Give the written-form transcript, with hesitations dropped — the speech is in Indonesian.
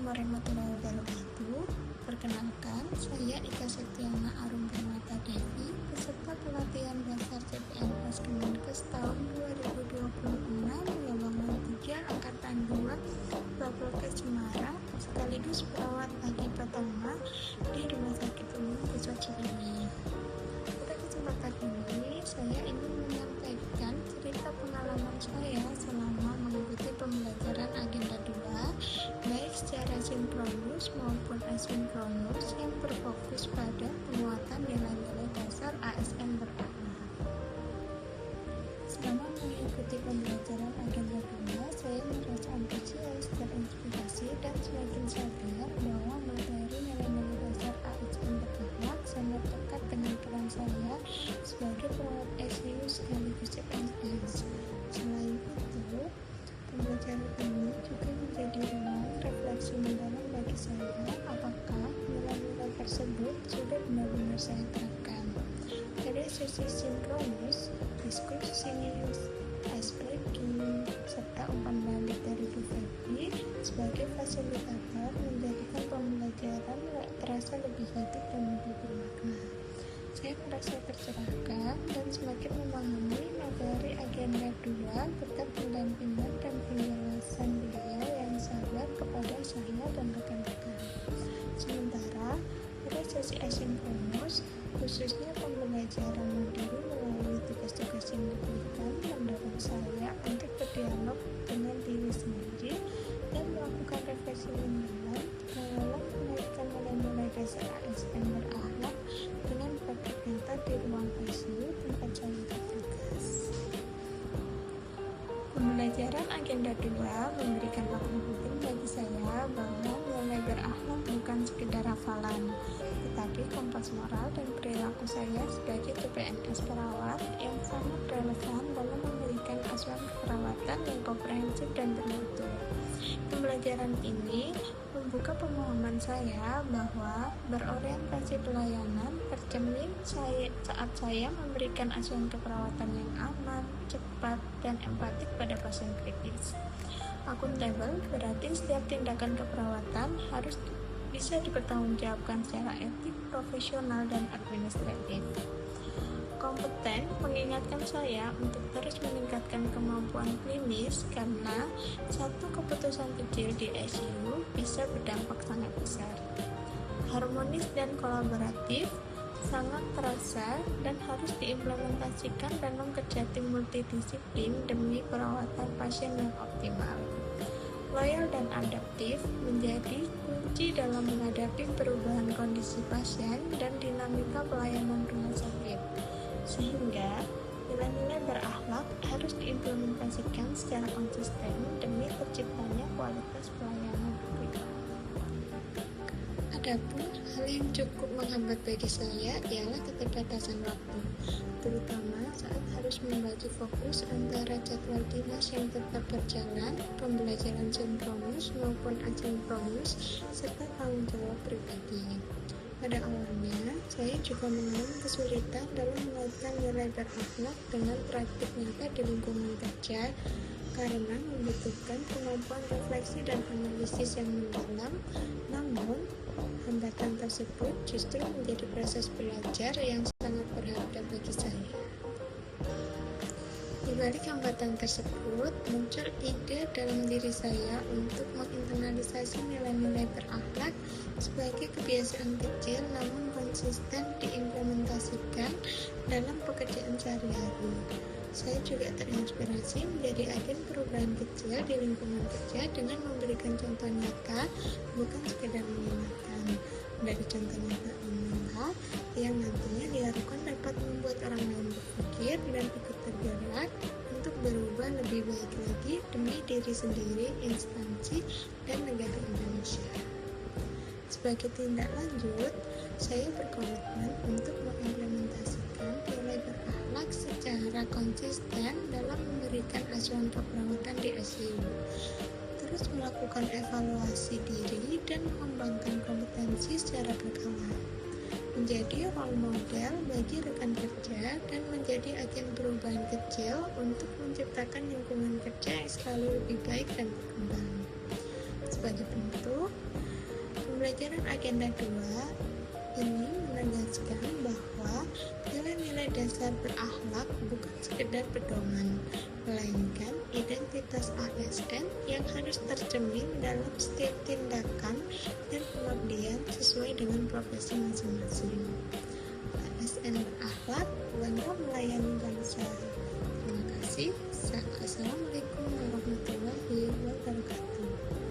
warahmatullahi wabarakatuh. Perkenalkan, saya Ika Septiana Arum Permata Devi, peserta pelatihan dasar CPNS Kemenkes tahun 2026 golongan 3 angkatan 2 Bapelkes Semarang, sekaligus perawat pagi pertama di Rumah Sakit Umum Pusat Cilenyi. Pada kesempatan ini, saya ingin menyampaikan cerita pengalaman saya selama mengikuti pembelajaran agenda 2, baik secara sinkronus maupun asinkronus yang berfokus pada penguatan nilai-nilai dasar ASN berakhlak. Selama mengikuti pembelajaran agenda 2, saya merasa antusias, terinspirasi, dan semakin sadar bahwa materi nilai-nilai dasar ASN berakhlak sangat dekat dengan peran saya sebagai perawat ICU sekaligus CPNS. Selain itu, pembelajaran ini juga menjadi ruang refleksi mendalam bagi saya apakah nilai-nilai tersebut sudah benar-benar saya terapkan. Dari sisi sinkronus, diskusi, ice breaking, serta umpan balik dari Bu Febi sebagai fasilitator menjadikan pembelajaran terasa lebih hidup dan lebih bermakna. Saya merasa tercerahkan dan semakin memahami materi agenda 2 berkat pendampingan dan penjelasan beliau yang sabar kepada saya dan rekan-rekan. Sementara pada sesi asinkronus, khususnya pembelajaran modul melalui tugas-tugas yang diberikan mendorong saya untuk berdialog dengan diri sendiri dan melakukan refleksi mendalam dalam menaikkan nilai-nilai dasar ASN berakhlak dengan praktik nyata di ruang ICU tempat saya bertugas. Pembelajaran agenda 2 memberikan makna penting bagi saya bahwa nilai berakhlak bukan sekedar hafalan, tetapi kompas moral dan perilaku saya sebagai CPNS perawat yang sangat relevan dalam memberikan asuhan keperawatan yang komprehensif dan bermutu. Pembelajaran ini membuka pemahaman saya bahwa berorientasi pelayanan tercermin saat saya memberikan asuhan keperawatan yang aman, cepat, dan empatik pada pasien kritis. Akuntabel berarti setiap tindakan keperawatan harus bisa dipertanggungjawabkan secara etik, profesional, dan administratif. Kompeten mengingatkan saya untuk terus meningkatkan kemampuan klinis karena satu keputusan kecil di ICU bisa berdampak sangat besar. Harmonis dan kolaboratif sangat terasa dan harus diimplementasikan dalam kerja tim multidisiplin demi perawatan pasien yang optimal. Loyal dan adaptif menjadi kunci dalam menghadapi perubahan kondisi pasien dan dinamika pelayanan rumah sakit. Sehingga nilai-nilai berakhlak harus diimplementasikan secara konsisten demi terciptanya kualitas pelayanan publik. Adapun hal yang cukup menghambat bagi saya ialah keterbatasan waktu, terutama saat harus membagi fokus antara jadwal dinas yang tetap berjalan, pembelajaran sinkronus maupun asinkronus, serta tanggung jawab pribadi. Pada awalnya, saya juga mengalami kesulitan dalam mengaitkan nilai berakhlak dengan praktik nyata di lingkungan kerja karena membutuhkan kemampuan refleksi dan analisis yang mendalam. Namun, hambatan tersebut justru menjadi proses belajar yang sangat berharga bagi saya. Di balik hambatan tersebut, muncul ide dalam diri saya untuk menginternalisasi nilai-nilai berakhlak sebagai kebiasaan kecil namun konsisten diimplementasikan dalam pekerjaan sehari-hari. Saya juga terinspirasi menjadi agen perubahan kecil di lingkungan kerja dengan memberikan contoh nyata, bukan sekedar mengingatkan. Dari contoh nyata inilah yang nantinya diharapkan dapat membuat orang lain berpikir dan ikut tergerak untuk berubah lebih baik lagi demi diri sendiri, instansi, dan negara Indonesia. Sebagai tindak lanjut, saya berkomitmen untuk mengimplementasikan nilai berakhlak secara konsisten dalam memberikan asuhan keperawatan di ICU, terus melakukan evaluasi diri dan mengembangkan kompetensi secara berkala, menjadi role model bagi rekan kerja dan menjadi agen perubahan kecil untuk menciptakan lingkungan kerja yang selalu lebih baik dan berkembang. sebagai penutup, pembelajaran agenda 2 ini menegaskan bahwa nilai-nilai dasar berakhlak bukan sekedar pedoman, melainkan identitas ASN yang harus tercermin dalam setiap tindakan dan pengabdian sesuai dengan profesi masing-masing. ASN berakhlak, bangga melayani bangsa. Terima kasih. Assalamualaikum warahmatullahi wabarakatuh.